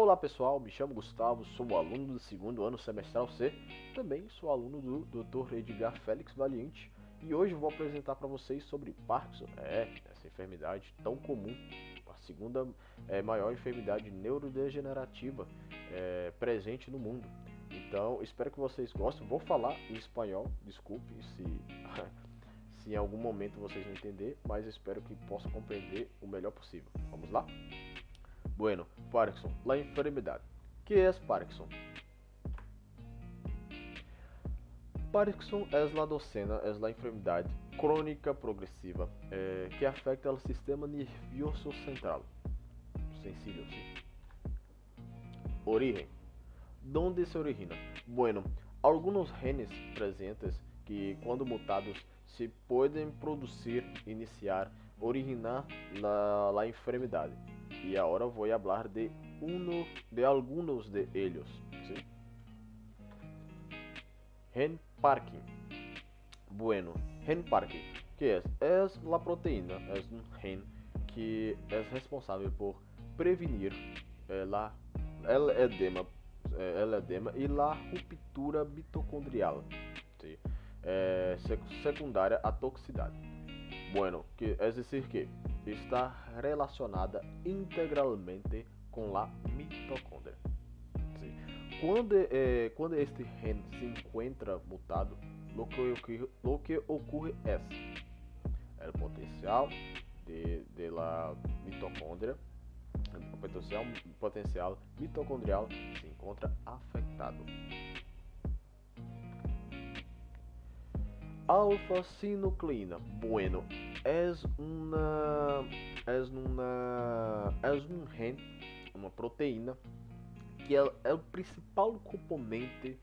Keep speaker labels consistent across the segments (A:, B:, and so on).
A: Olá pessoal, me chamo Gustavo, sou aluno do segundo ano semestral C, também sou aluno do Dr. Edgar Félix Valiente e hoje vou apresentar para vocês sobre Parkinson, essa enfermidade tão comum, a segunda maior enfermidade neurodegenerativa presente no mundo. Então espero que vocês gostem, vou falar em espanhol, desculpe se, se em algum momento vocês não entenderem, mas espero que possam compreender o melhor possível. Vamos lá? Bueno, Parkinson, la enfermedad. ¿Qué es Parkinson? Parkinson es la docena, es la enfermedad crónica progresiva que afecta al sistema nervioso central. Sencillo, ¿sí? Origen. ¿Dónde se origina? Bueno, algunos genes presentes que cuando mutados se pueden producir, iniciar, originar la enfermedad. Y ahora voy a hablar de algunos de ellos. ¿Sí? Gen Parkin. Bueno, gen Parkin, ¿qué es? Es la proteína, es un gen que es responsable por prevenir el edema y la ruptura mitocondrial, ¿sí? Secundaria a toxicidad. Bueno, es decir que está relacionada integralmente con la mitocondria. ¿Sí? Cuando este gen se encuentra mutado, lo que ocurre es el potencial de la mitocondria, el potencial mitocondrial se encontra afectado. Alfa-sinucleína. Bueno, es un gen, uma proteína que é o principal componente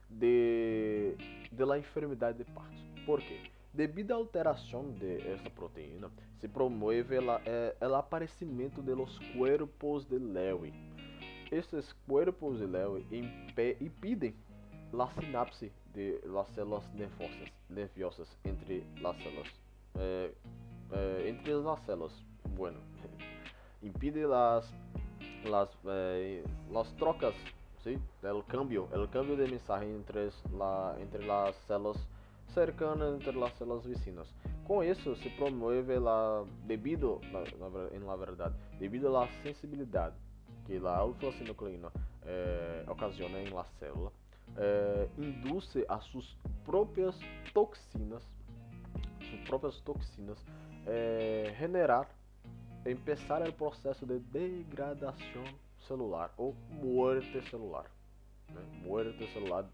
A: de la enfermedade de Parkinson. ¿Por quê? Debido à alteração de esta proteína, se promueve el aparecimento de los cuerpos de Lewy. Estes cuerpos de Lewy impedem la sinapse de las células nerviosas entre las células. Entre las células, bueno, impide las trocas, ¿sí? El cambio de mensaje entre las células cercanas, entre las células vecinas. Com isso se promueve debido à sensibilidade que a alfa-sinucleína ocasiona em la célula, induce a suas próprias toxinas generar, empezar o processo de degradação celular ou muerte celular, né? Muerte celular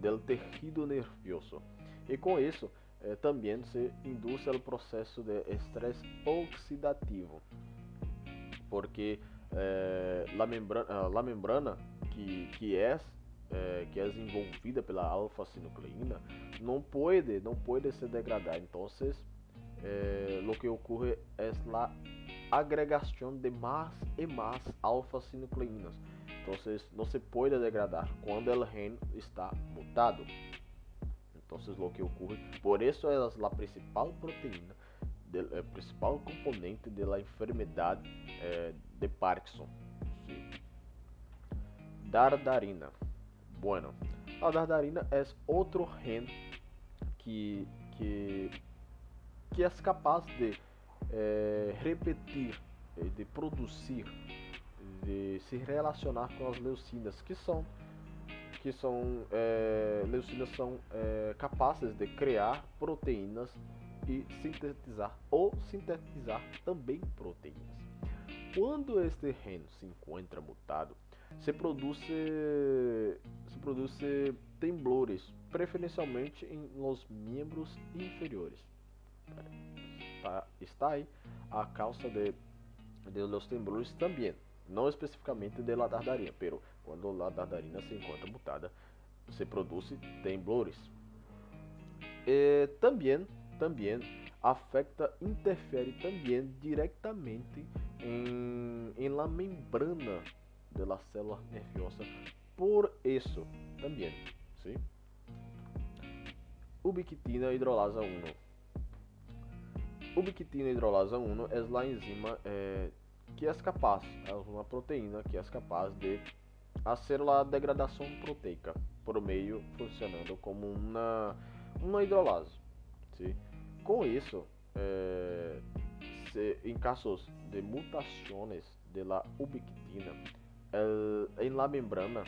A: del tejido nervioso. E com isso também se induz o processo de estresse oxidativo, porque la membrana que é envolvida pela alfa-sinucleína não pode se degradar. Então, lo que ocorre é a agregação de mais e mais alfa-sinucleínas. Então, não se pode degradar quando o gen está mutado. Então, lo que ocorre, por isso é a principal proteína, o principal componente da enfermidade de Parkinson. ¿Sí? Dardarina. Bueno, la dardarina é outro gen que é capaz de repetir, de produzir, de se relacionar com as leucinas, leucinas são capazes de criar proteínas e sintetizar também proteínas. Quando este gen se encontra mutado, se produz temblores, preferencialmente em los membros inferiores. Está aí a causa de los temblores também, não especificamente de la dardarina, pero quando la dardarina se encontra mutada, se produz temblores. E também interfere também diretamente em la membrana de la célula nerviosa. Por isso, também, ¿sí? Ubiquitina hidrolasa 1. Ubiquitina hidrolasa 1 é a enzima que é capaz, é uma proteína que é capaz de fazer a degradação proteica por meio funcionando como uma hidrolase. ¿Sí? Com isso, em casos de mutações de la ubiquitina, em la membrana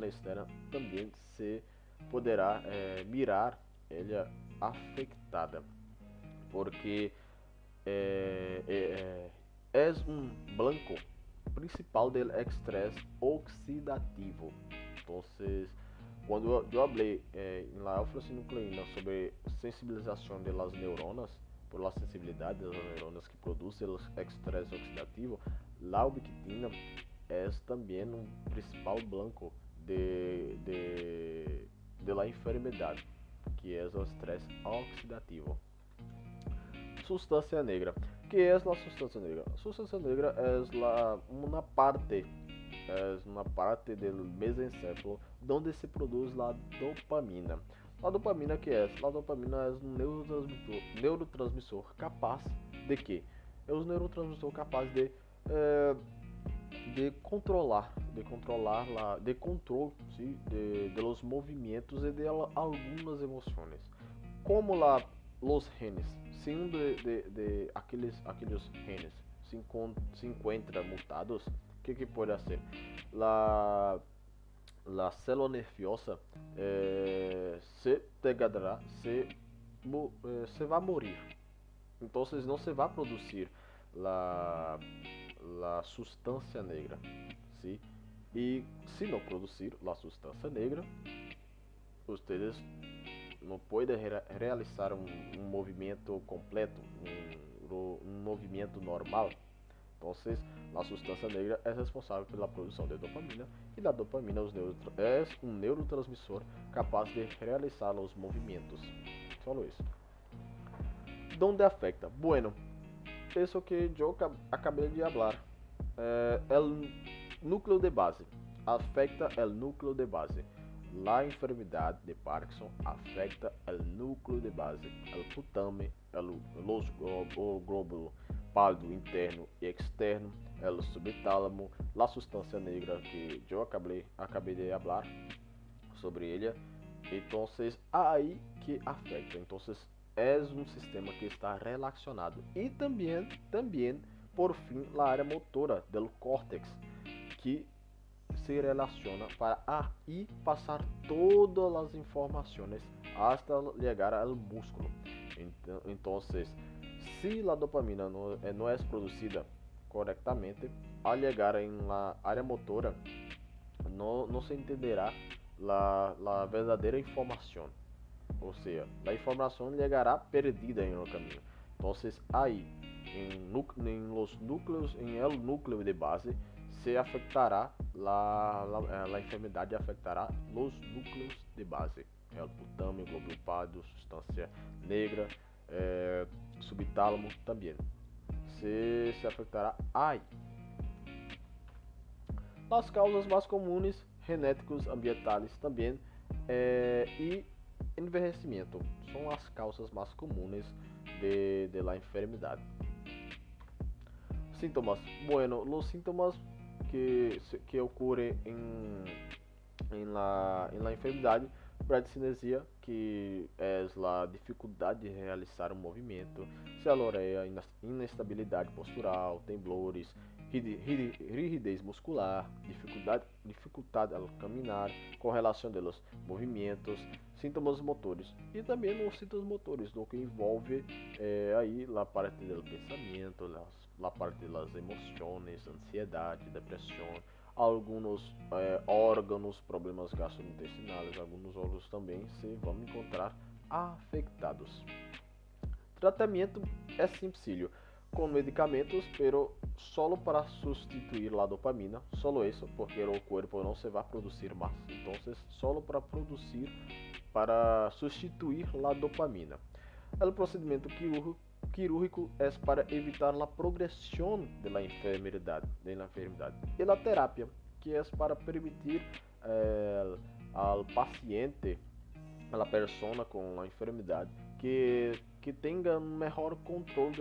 A: externa também se poderá mirar ela afetada, porque é um blanco principal del estresse oxidativo. Então, quando eu falei em la alfa-sinucleína sobre sensibilização das neuronas, por la sensibilidade das neuronas que produzem o estresse oxidativo, la ubiquitina é também um principal blanco de la enfermidade, que é o estresse oxidativo. Sustancia negra. ¿Qué es la sustancia negra? La sustancia negra es una parte del mesencéfalo donde se produce la dopamina. La dopamina, ¿qué es? La dopamina es un neurotransmisor capaz de qué? É um neurotransmissor capaz de controle, ¿sí? de los movimientos e de algumas emoções. Como los genes, se de aqueles genes se encontra mutados, que pode ser? La célula nerviosa se degradará, se vai morrer. Então, não se vai produzir la substância negra, ¿sí? E se não produzir la substância negra, vocês não podem realizar um movimento completo, um movimento normal. Então, a substância negra é responsável pela produção de dopamina, e a dopamina é um neurotransmissor capaz de realizar os movimentos. Só isso. Donde afecta? Bueno, isso que eu acabei de falar. O núcleo de base. Afecta o núcleo de base. La enfermedade de Parkinson afecta o núcleo de base, o putame, o glóbulo pálido interno e externo, o subtálamo, a substância negra que eu acabei de falar sobre ele. Então, aí que afecta. Então, é um sistema que está relacionado. E também por fim, a área motora do córtex, que se relaciona para aí passar todas as informações hasta chegar ao músculo. Então, se a dopamina não é produzida corretamente, ao chegar em la área motora, não se entenderá a verdadeira informação. Ou seja, a informação chegará perdida no caminho. Então, aí, em los núcleos, em el núcleo de base, se afetará a enfermidade afetará os núcleos de base, o putame, glóbulo pálido, substância negra, subtálamo também. Se afetará aí. As causas mais comuns, genéticos, ambientais também, e envelhecimento são as causas mais comuns de la enfermidade. Síntomas. Bueno, os síntomas que ocorrem em la enfermidade, bradicinesia, que é a dificuldade de realizar um movimento, celoreia, inestabilidade postural, temblores, rigidez muscular, dificuldade ao caminhar, correlação dos movimentos, sintomas motores e também os sintomas motores, do que envolve aí a parte do pensamento, a parte das emoções, ansiedade, depressão, alguns órgãos, problemas gastrointestinais, alguns órgãos também se vão encontrar afetados. Tratamento é sencillo, com medicamentos, pero solo para substituir a dopamina, solo isso, porque o corpo não se vai produzir mais. Então, solo para substituir a dopamina. O procedimento quirúrgico é para evitar a progressão da enfermidade. E a terapia, que é para permitir ao paciente, a persona com a enfermidade, que tenha um melhor controle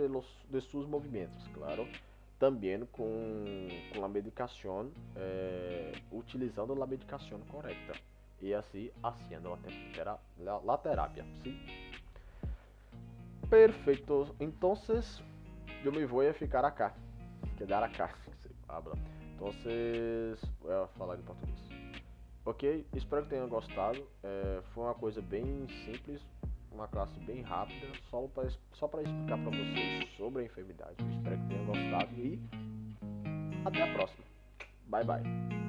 A: de seus movimentos, claro, también con la medicación, utilizando la medicación correcta y así haciendo la terapia, ¿sí? Perfecto, entonces yo me voy a ficar acá, quedar acá, se habla. Entonces, voy a falar em português. Ok, espero que tenham gostado. Foi uma coisa bem simples, uma classe bem rápida, só para explicar para vocês sobre a enfermidade. Eu espero que tenham gostado e até a próxima. Bye bye.